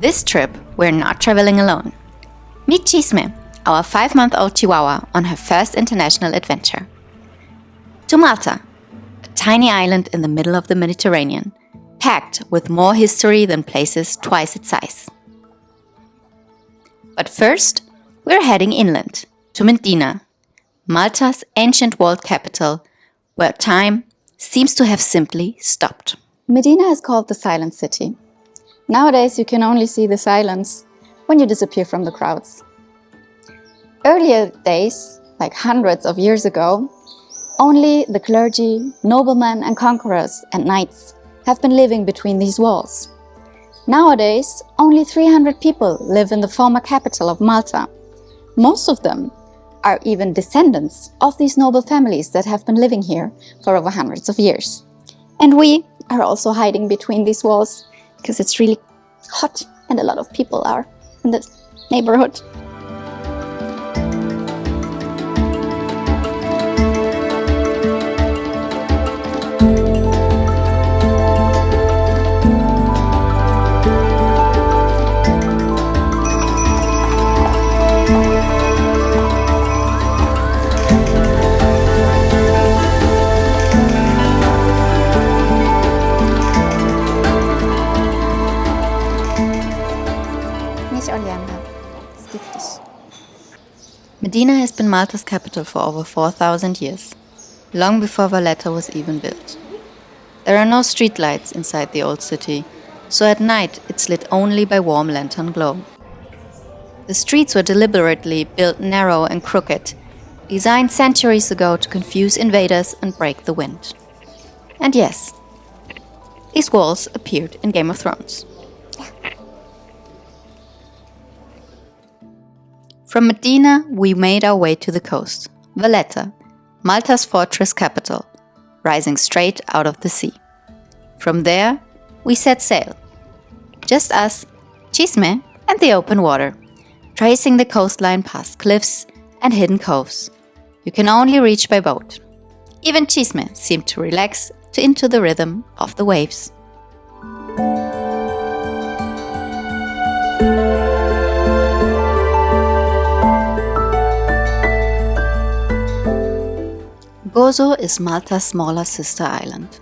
This trip, we're not traveling alone. Meet Chisme, our 5-month-old Chihuahua, on her first international adventure. To Malta, a tiny island in the middle of the Mediterranean, packed with more history than places twice its size. But first, we're heading inland, to Mdina, Malta's ancient walled capital, where time seems to have simply stopped. Mdina is called the Silent City. Nowadays, you can only see the silence when you disappear from the crowds. Earlier days, like hundreds of years ago, only the clergy, noblemen and conquerors and knights have been living between these walls. Nowadays, only 300 people live in the former capital of Malta. Most of them are even descendants of these noble families that have been living here for over hundreds of years. And we are also hiding between these walls because it's really hot and a lot of people are in this neighborhood. Mdina has been Malta's capital for over 4,000 years, long before Valletta was even built. There are no streetlights inside the old city, so at night it's lit only by warm lantern glow. The streets were deliberately built narrow and crooked, designed centuries ago to confuse invaders and break the wind. And yes, these walls appeared in Game of Thrones. From Mdina, we made our way to the coast, Valletta, Malta's fortress capital, rising straight out of the sea. From there, we set sail. Just us, Chisme, and the open water, tracing the coastline past cliffs and hidden coves you can only reach by boat. Even Chisme seemed to relax into the rhythm of the waves. Gozo is Malta's smaller sister island.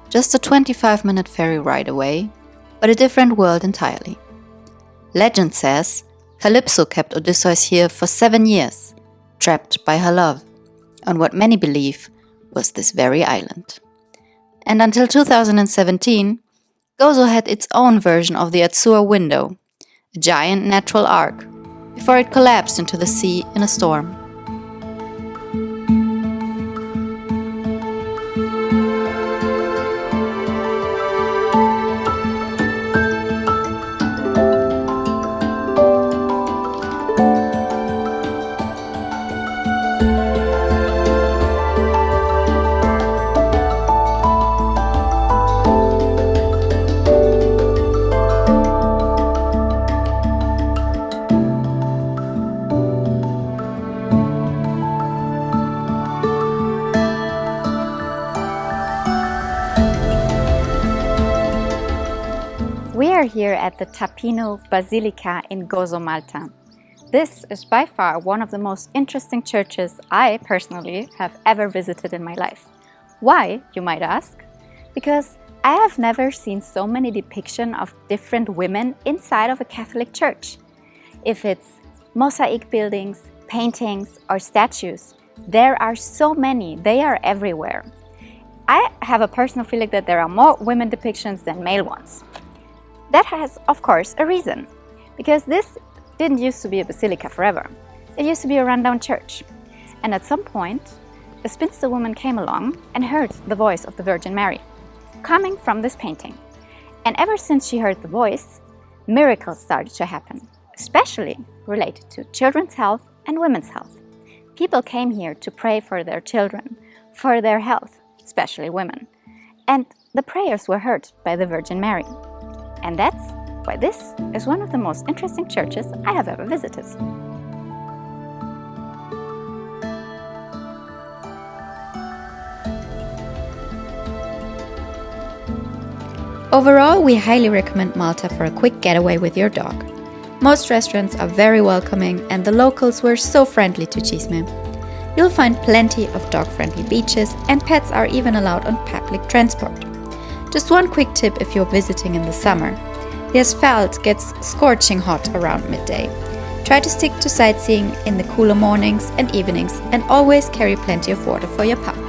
Just a 25-minute ferry ride away, but a different world entirely. Legend says Calypso kept Odysseus here for 7 years, trapped by her love, on what many believe was this very island. And until 2017, Gozo had its own version of the Azure window, a giant natural arc, before it collapsed into the sea in a storm. We are here at the Tapino Basilica in Gozo, Malta. This is by far one of the most interesting churches I personally have ever visited in my life. Why, you might ask? Because I have never seen so many depictions of different women inside of a Catholic church. If it's mosaic buildings, paintings, or statues, there are so many, they are everywhere. I have a personal feeling that there are more women depictions than male ones. That has, of course, a reason, because this didn't used to be a basilica forever. It used to be a rundown church. And at some point, a spinster woman came along and heard the voice of the Virgin Mary, coming from this painting. And ever since she heard the voice, miracles started to happen, especially related to children's health and women's health. People came here to pray for their children, for their health, especially women. And the prayers were heard by the Virgin Mary. And that's why this is one of the most interesting churches I have ever visited. Overall, we highly recommend Malta for a quick getaway with your dog. Most restaurants are very welcoming and the locals were so friendly to Chisme. You'll find plenty of dog-friendly beaches and pets are even allowed on public transport. Just one quick tip if you're visiting in the summer. The asphalt gets scorching hot around midday. Try to stick to sightseeing in the cooler mornings and evenings and always carry plenty of water for your pup.